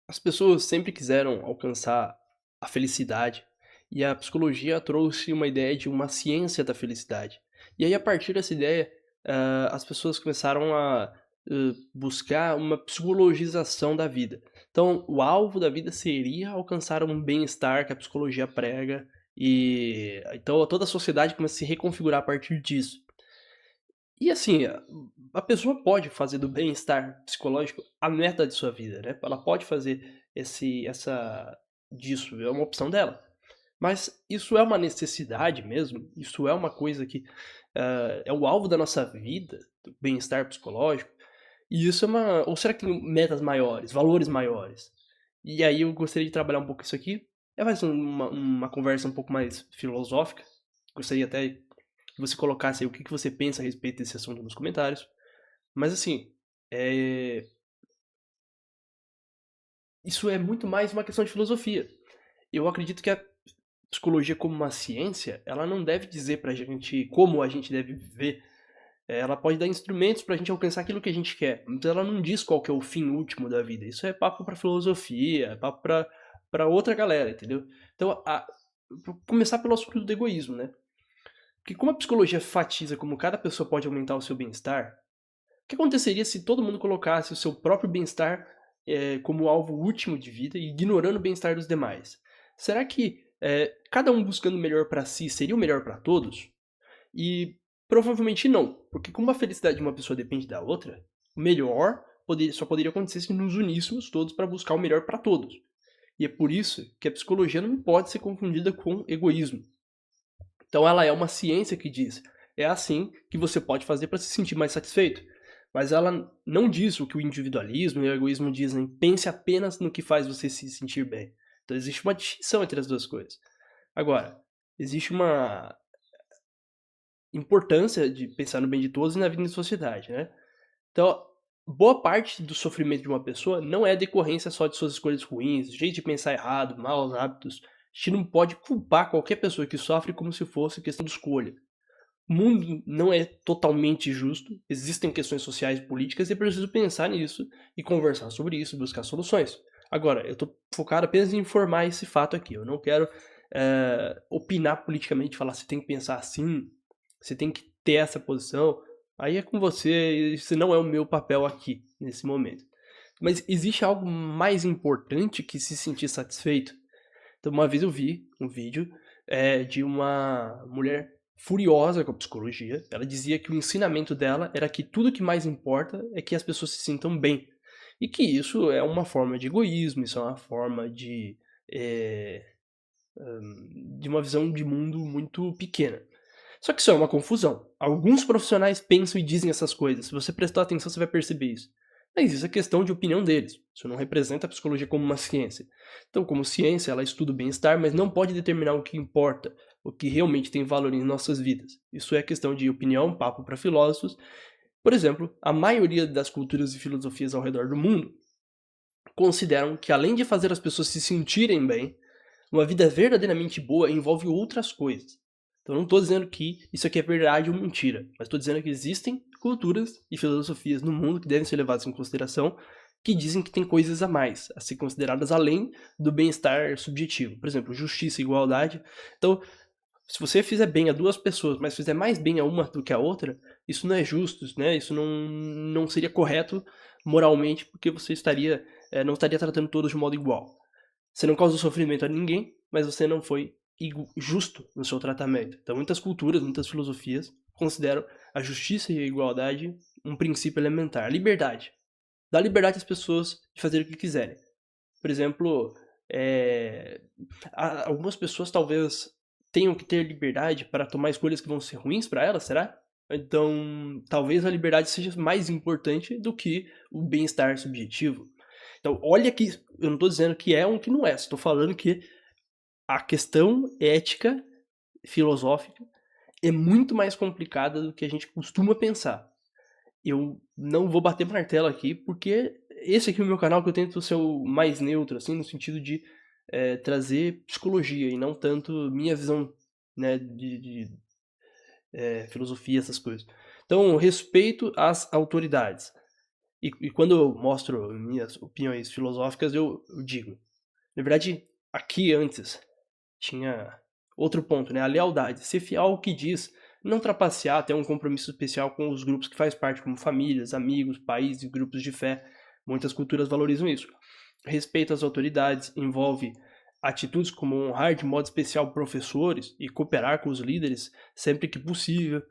As pessoas sempre quiseram alcançar a felicidade, e a psicologia trouxe uma ideia de uma ciência da felicidade. E aí, a partir dessa ideia, as pessoas começaram a buscar uma psicologização da vida. Então, o alvo da vida seria alcançar um bem-estar que a psicologia prega, e então toda a sociedade começa a se reconfigurar a partir disso. E assim, a pessoa pode fazer do bem-estar psicológico a meta de sua vida, né. Ela pode fazer essa disso, é uma opção dela. Mas isso é uma necessidade mesmo? Isso é uma coisa que, é o alvo da nossa vida, do bem-estar psicológico? E isso é uma ou será que tem metas maiores, valores maiores? E aí eu gostaria de trabalhar um pouco isso aqui. É mais uma conversa um pouco mais filosófica. Gostaria até que você colocasse aí o que que você pensa a respeito desse assunto nos comentários. Mas assim, eh, isso é muito mais uma questão de filosofia. Eu acredito que a psicologia como uma ciência, ela não deve dizer pra gente como a gente deve viver. Ela pode dar instrumentos pra gente alcançar aquilo que a gente quer, mas ela não diz qual que é o fim último da vida. Isso é papo pra filosofia, é papo pra outra galera, entendeu? Então, vou começar pelo assunto do egoísmo, né? Porque como a psicologia enfatiza como cada pessoa pode aumentar o seu bem-estar, o que aconteceria se todo mundo colocasse o seu próprio bem-estar, como alvo último de vida e ignorando o bem-estar dos demais? Será que, cada um buscando o melhor para si seria o melhor para todos? E provavelmente não, porque como a felicidade de uma pessoa depende da outra, o melhor só poderia acontecer se nos uníssemos todos para buscar o melhor para todos. E é por isso que a psicologia não pode ser confundida com egoísmo. Então ela é uma ciência que diz: é assim que você pode fazer para se sentir mais satisfeito. Mas ela não diz o que o individualismo e o egoísmo dizem, pense apenas no que faz você se sentir bem. Então existe uma distinção entre as duas coisas. Agora, existe uma importância de pensar no bem de todos e na vida em sociedade, né? Então, boa parte do sofrimento de uma pessoa não é decorrência só de suas escolhas ruins, jeito de pensar errado, maus hábitos. A gente não pode culpar qualquer pessoa que sofre como se fosse questão de escolha. O mundo não é totalmente justo, existem questões sociais e políticas e é preciso pensar nisso e conversar sobre isso, buscar soluções. Agora, eu estou focado apenas em informar esse fato aqui. Eu não quero opinar politicamente, falar você tem que pensar assim, você tem que ter essa posição. Aí é com você, esse não é o meu papel aqui, nesse momento. Mas existe algo mais importante que se sentir satisfeito? Então, uma vez eu vi um vídeo de uma mulher furiosa com a psicologia. Ela dizia que o ensinamento dela era que tudo que mais importa é que as pessoas se sintam bem. E que isso é uma forma de egoísmo, isso é uma forma eh, de uma visão de mundo muito pequena. Só que isso é uma confusão. Alguns profissionais pensam e dizem essas coisas. Se você prestar atenção, você vai perceber isso. Mas isso é questão de opinião deles. Isso não representa a psicologia como uma ciência. Então, como ciência, ela estuda o bem-estar, mas não pode determinar o que importa, o que realmente tem valor em nossas vidas. Isso é questão de opinião, papo para filósofos. Por exemplo, a maioria das culturas e filosofias ao redor do mundo consideram que, além de fazer as pessoas se sentirem bem, uma vida verdadeiramente boa envolve outras coisas. Então eu não estou dizendo que isso aqui é verdade ou mentira, mas estou dizendo que existem culturas e filosofias no mundo que devem ser levadas em consideração, que dizem que tem coisas a mais, a ser consideradas além do bem-estar subjetivo. Por exemplo, justiça e igualdade. Então, se você fizer bem a duas pessoas, mas fizer mais bem a uma do que a outra, isso não é justo, né? Isso não seria correto moralmente, porque você não estaria tratando todos de modo igual. Você não causou sofrimento a ninguém, mas você não foi justo no seu tratamento. Então, muitas culturas, muitas filosofias consideram a justiça e a igualdade um princípio elementar. A liberdade. Dá liberdade às pessoas de fazer o que quiserem. Por exemplo, eh, algumas pessoas talvez tenham que ter liberdade para tomar escolhas que vão ser ruins para elas, será? Então, talvez a liberdade seja mais importante do que o bem-estar subjetivo. Então, olha que eu não estou dizendo que é ou que não é, estou falando que a questão ética, filosófica, é muito mais complicada do que a gente costuma pensar. Eu não vou bater martelo aqui, porque esse aqui é o meu canal que eu tento ser o mais neutro, assim, no sentido de trazer psicologia e não tanto minha visão, né, de filosofia, essas coisas. Então, respeito às autoridades. E quando eu mostro minhas opiniões filosóficas, eu digo, na verdade, aqui antes tinha outro ponto, né? A lealdade. Ser fiel ao que diz, não trapacear, ter um compromisso especial com os grupos que faz parte, como famílias, amigos, países, grupos de fé. Muitas culturas valorizam isso. Respeito às autoridades envolve atitudes como honrar de modo especial professores e cooperar com os líderes sempre que possível.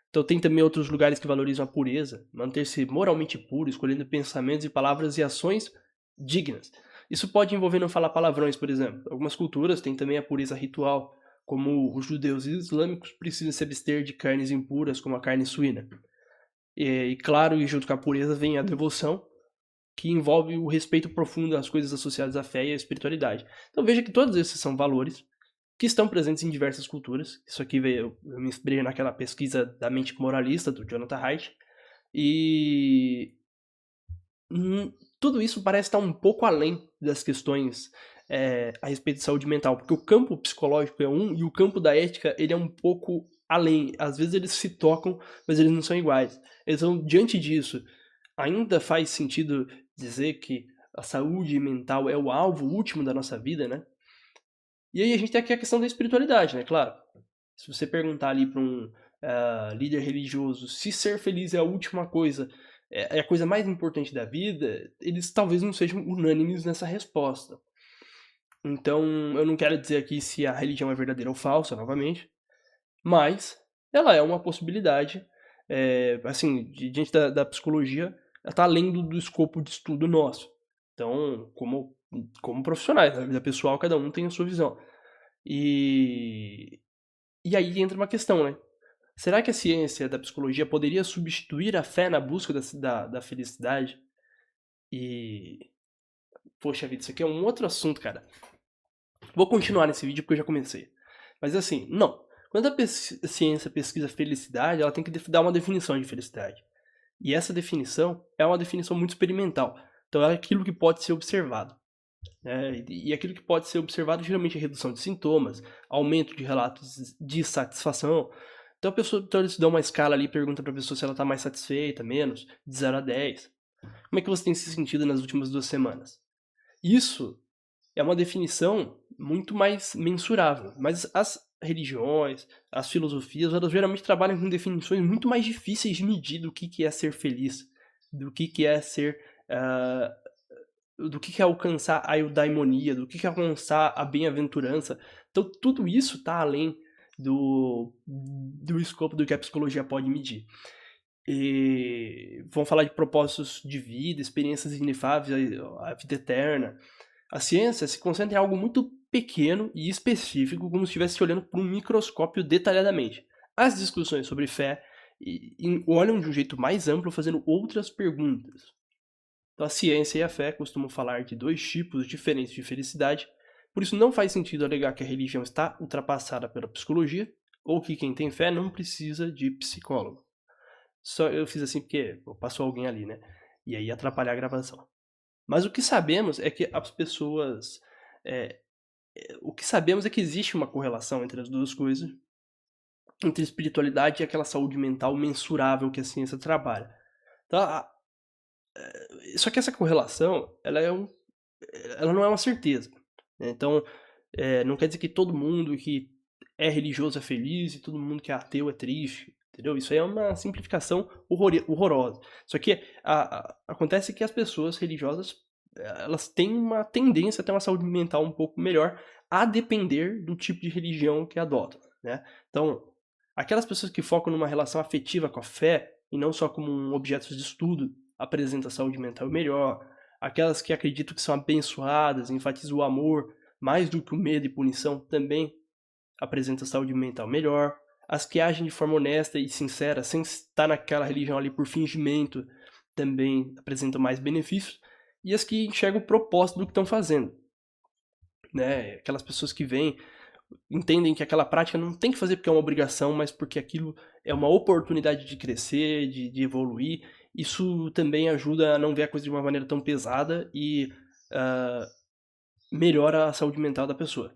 Então tem também outros lugares que valorizam a pureza, manter-se moralmente puro, escolhendo pensamentos e palavras e ações dignas. Isso pode envolver não falar palavrões, por exemplo. Algumas culturas têm também a pureza ritual, como os judeus e islâmicos precisam se abster de carnes impuras, como a carne suína. E claro, e junto com a pureza vem a devoção, que envolve o respeito profundo às coisas associadas à fé e à espiritualidade. Então veja que todos esses são valores que estão presentes em diversas culturas. Isso aqui veio, eu me inspirei naquela pesquisa da mente moralista do Jonathan Haidt. E tudo isso parece estar um pouco além das questões a respeito de saúde mental, porque o campo psicológico é um e o campo da ética ele é um pouco além. Às vezes eles se tocam, mas eles não são iguais. Então, diante disso, ainda faz sentido dizer que a saúde mental é o alvo último da nossa vida, né? E aí a gente tem aqui a questão da espiritualidade, né? Claro, se você perguntar ali para um líder religioso se ser feliz é a última coisa, é a coisa mais importante da vida, eles talvez não sejam unânimes nessa resposta. Então, eu não quero dizer aqui se a religião é verdadeira ou falsa, novamente, mas ela é uma possibilidade, assim, diante da psicologia, ela está além do escopo de estudo nosso. Então, como profissionais, na vida pessoal, cada um tem a sua visão. E aí entra uma questão, né? Será que a ciência da psicologia poderia substituir a fé na busca da felicidade? E. Poxa vida, isso aqui é um outro assunto, cara. Vou continuar nesse vídeo porque eu já comecei. Mas assim, não. Quando a ciência pesquisa felicidade, ela tem que dar uma definição de felicidade. E essa definição é uma definição muito experimental. Então é aquilo que pode ser observado. E aquilo que pode ser observado geralmente é redução de sintomas, aumento de relatos de satisfação. Então, então eles dão uma escala ali e perguntam para a pessoa se ela está mais satisfeita, menos, de 0 a 10. Como é que você tem se sentido nas últimas 2 semanas? Isso é uma definição muito mais mensurável. Mas as religiões, as filosofias, elas geralmente trabalham com definições muito mais difíceis de medir do que é ser feliz, do que é ser. ah, do que é alcançar a eudaimonia, do que é alcançar a bem-aventurança. Então, tudo isso está além do escopo do que a psicologia pode medir. E vão falar de propósitos de vida, experiências inefáveis, a vida eterna. A ciência se concentra em algo muito pequeno e específico, como se estivesse olhando por um microscópio detalhadamente. As discussões sobre fé olham de um jeito mais amplo, fazendo outras perguntas. Então, a ciência e a fé costumam falar de dois tipos diferentes de felicidade, por isso não faz sentido alegar que a religião está ultrapassada pela psicologia ou que quem tem fé não precisa de psicólogo. Só eu fiz assim porque passou alguém ali, né? E aí atrapalhar a gravação. Mas o que sabemos é que as pessoas. é, o que sabemos é que existe uma correlação entre as duas coisas, entre espiritualidade e aquela saúde mental mensurável que a ciência trabalha. Então, só que essa correlação, ela não é uma certeza, né? Então, não quer dizer que todo mundo que é religioso é feliz e todo mundo que é ateu é triste, entendeu? Isso aí é uma simplificação horrorosa. Só que acontece que as pessoas religiosas, elas têm uma tendência a ter uma saúde mental um pouco melhor, a depender do tipo de religião que adotam, né? Então, aquelas pessoas que focam numa relação afetiva com a fé, e não só como um objeto de estudo, apresentam a saúde mental melhor. Aquelas que acreditam que são abençoadas, enfatizam o amor mais do que o medo e punição, também apresentam a saúde mental melhor. As que agem de forma honesta e sincera, sem estar naquela religião ali por fingimento, também apresentam mais benefícios. E as que enxergam o propósito do que estão fazendo, né? Aquelas pessoas que vêm, entendem que aquela prática não tem que fazer porque é uma obrigação, mas porque aquilo é uma oportunidade de crescer, de evoluir. Isso também ajuda a não ver a coisa de uma maneira tão pesada e uh, melhora a saúde mental da pessoa.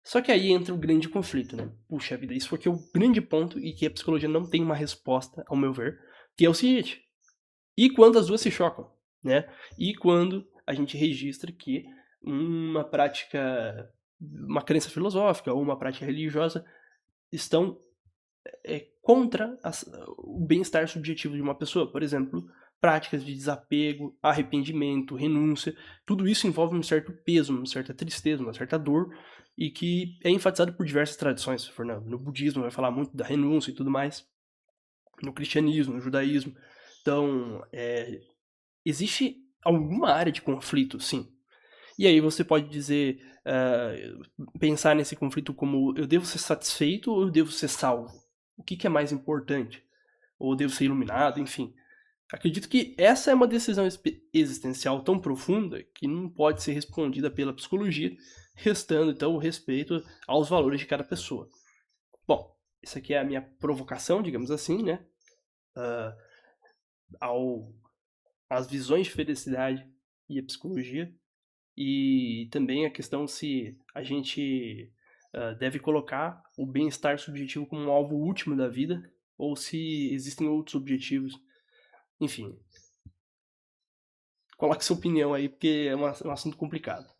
Só que aí entra o grande conflito, né? Puxa vida, isso aqui é o grande ponto e que a psicologia não tem uma resposta, ao meu ver, que é o seguinte: E quando as duas se chocam, né? E quando a gente registra que uma prática, uma crença filosófica ou uma prática religiosa estão contra o bem-estar subjetivo de uma pessoa. Por exemplo, práticas de desapego, arrependimento, renúncia, tudo isso envolve um certo peso, uma certa tristeza, uma certa dor, e que é enfatizado por diversas tradições. Se for no budismo vai falar muito da renúncia e tudo mais, no cristianismo, no judaísmo. Então, existe alguma área de conflito, sim. E aí você pode dizer, pensar nesse conflito como eu devo ser satisfeito ou eu devo ser salvo? O que é mais importante? Ou eu devo ser iluminado? Enfim. Acredito que essa é uma decisão existencial tão profunda que não pode ser respondida pela psicologia, restando então o respeito aos valores de cada pessoa. Bom, isso aqui é a minha provocação, digamos assim, né? Uh, ao, às visões de felicidade e a psicologia. E também a questão se a gente deve colocar o bem-estar subjetivo como um alvo último da vida ou se existem outros objetivos. Enfim, coloque sua opinião aí, porque é um assunto complicado.